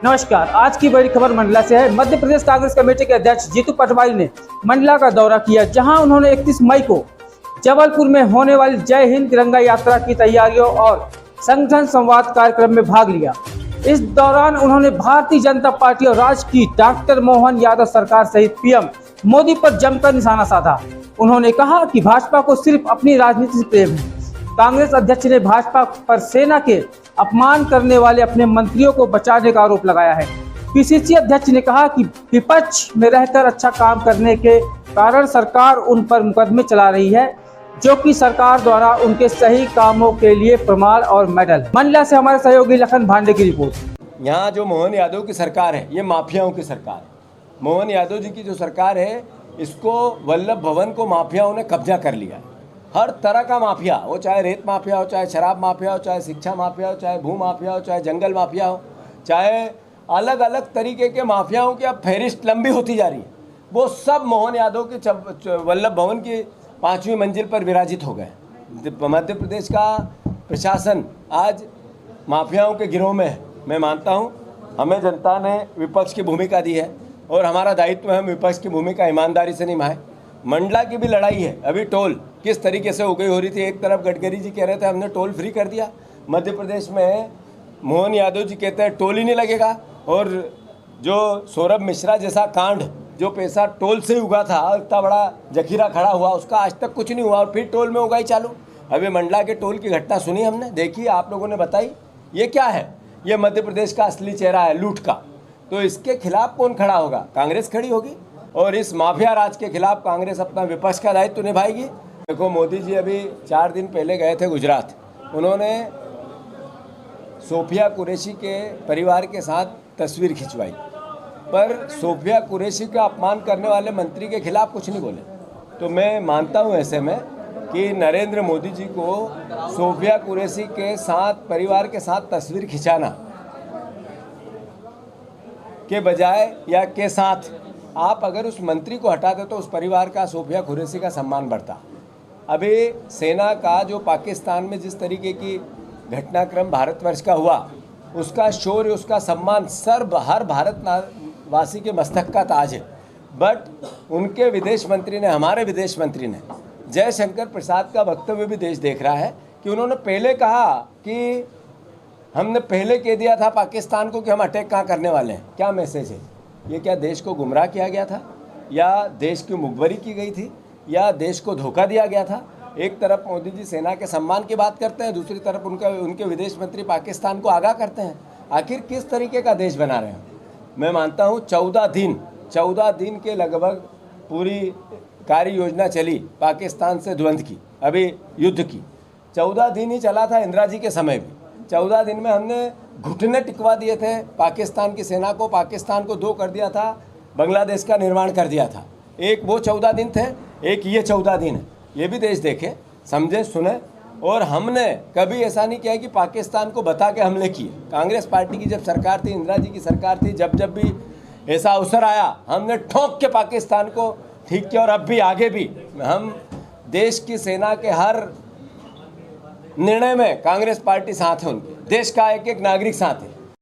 नमस्कार। आज की बड़ी खबर मंडला से है। मध्य प्रदेश कांग्रेस कमेटी के अध्यक्ष जीतू पटवारी ने मंडला का दौरा किया, जहां उन्होंने 31 मई को जबलपुर में होने वाली जय हिंद तिरंगा यात्रा की तैयारियों और संगठन संवाद कार्यक्रम में भाग लिया। इस दौरान उन्होंने भारतीय जनता पार्टी और राज्य की डॉक्टर मोहन यादव सरकार सहित पीएम मोदी पर जमकर निशाना साधा। उन्होंने कहा कि भाजपा को सिर्फ अपनी राजनीति से प्रेम है। कांग्रेस अध्यक्ष ने भाजपा पर सेना के अपमान करने वाले अपने मंत्रियों को बचाने का आरोप लगाया है। पीसीसी अध्यक्ष ने कहा कि विपक्ष में रहकर अच्छा काम करने के कारण सरकार उन पर मुकदमे चला रही है, जो कि सरकार द्वारा उनके सही कामों के लिए प्रमाण और मेडल। मंडला से हमारे सहयोगी लखन भांडे की रिपोर्ट। यहाँ जो मोहन यादव की सरकार है, ये माफियाओं की सरकार है। मोहन यादव जी की जो सरकार है, इसको वल्लभ भवन को माफियाओं ने कब्जा कर लिया। हर तरह का माफिया, वो चाहे रेत माफिया हो, चाहे शराब माफिया हो, चाहे शिक्षा माफिया हो, चाहे भू माफिया हो, चाहे जंगल माफिया हो, चाहे अलग अलग तरीके के माफियाओं की अब फहरिस्त लंबी होती जा रही है। वो सब मोहन यादव के वल्लभ भवन की 5वीं मंजिल पर विराजित हो गए। मध्य प्रदेश का प्रशासन आज माफियाओं के गिरोह में है। मैं मानता हूँ हमें जनता ने विपक्ष की भूमिका दी है और हमारा दायित्व है हम विपक्ष की भूमिका ईमानदारी से निभाएं। मंडला की भी लड़ाई है। अभी टोल किस तरीके से हो गई हो रही थी। एक तरफ गडकरी जी कह रहे थे हमने टोल फ्री कर दिया, मध्य प्रदेश में मोहन यादव जी कहते हैं टोल ही नहीं लगेगा। और जो सौरभ मिश्रा जैसा कांड, जो पैसा टोल से उगा था, इतना बड़ा जखीरा खड़ा हुआ, उसका आज तक कुछ नहीं हुआ और फिर टोल में उगाई चालू। अभी मंडला के टोल की घटना सुनी हमने, देखी, आप लोगों ने बताई। ये क्या है? ये मध्य प्रदेश का असली चेहरा है लूट का। तो इसके खिलाफ कौन खड़ा होगा? कांग्रेस खड़ी होगी और इस माफिया राज के खिलाफ कांग्रेस अपना विपक्ष का दायित्व निभाएगी। देखो, मोदी जी अभी 4 दिन पहले गए थे गुजरात। उन्होंने सोफिया कुरैशी के परिवार के साथ तस्वीर खिंचवाई, पर सोफिया कुरैशी का अपमान करने वाले मंत्री के खिलाफ कुछ नहीं बोले। तो मैं मानता हूं ऐसे में कि नरेंद्र मोदी जी को सोफिया कुरैशी के साथ, परिवार के साथ तस्वीर खिंचाना के बजाय या के साथ आप अगर उस मंत्री को हटा दे तो उस परिवार का, सोफिया कुरैशी का सम्मान बढ़ता। अभी सेना का जो पाकिस्तान में जिस तरीके की घटनाक्रम भारतवर्ष का हुआ, उसका शौर्य, उसका सम्मान हर भारतवासी के मस्तक का ताज है। बट उनके विदेश मंत्री ने, हमारे विदेश मंत्री ने, जयशंकर प्रसाद का वक्तव्य भी देश देख रहा है कि उन्होंने पहले कहा कि हमने पहले कह दिया था पाकिस्तान को कि हम अटैक कहाँ करने वाले हैं। क्या मैसेज है ये? क्या देश को गुमराह किया गया था, या देश की मुखबरी की गई थी, या देश को धोखा दिया गया था? एक तरफ मोदी जी सेना के सम्मान की बात करते हैं, दूसरी तरफ उनके विदेश मंत्री पाकिस्तान को आगाह करते हैं। आखिर किस तरीके का देश बना रहे हैं? मैं मानता हूँ 14 दिन के लगभग पूरी कार्य योजना चली पाकिस्तान से द्वंद्व की, अभी युद्ध की। 14 दिन ही चला था इंदिरा जी के समय भी। 14 दिन में हमने घुटने टिकवा दिए थे पाकिस्तान की सेना को, पाकिस्तान को 2 कर दिया था, बांग्लादेश का निर्माण कर दिया था। एक वो 14 दिन थे, एक ये 14 दिन है। ये भी देश देखे, समझे, सुने। और हमने कभी ऐसा नहीं किया कि पाकिस्तान को बता के हमले किए। कांग्रेस पार्टी की जब सरकार थी, इंदिरा जी की सरकार थी, जब भी ऐसा अवसर आया हमने ठोक के पाकिस्तान को ठीक किया। और अब भी, आगे भी हम देश की सेना के हर निर्णय में कांग्रेस पार्टी साथ है, उनके देश का एक एक नागरिक साथ है।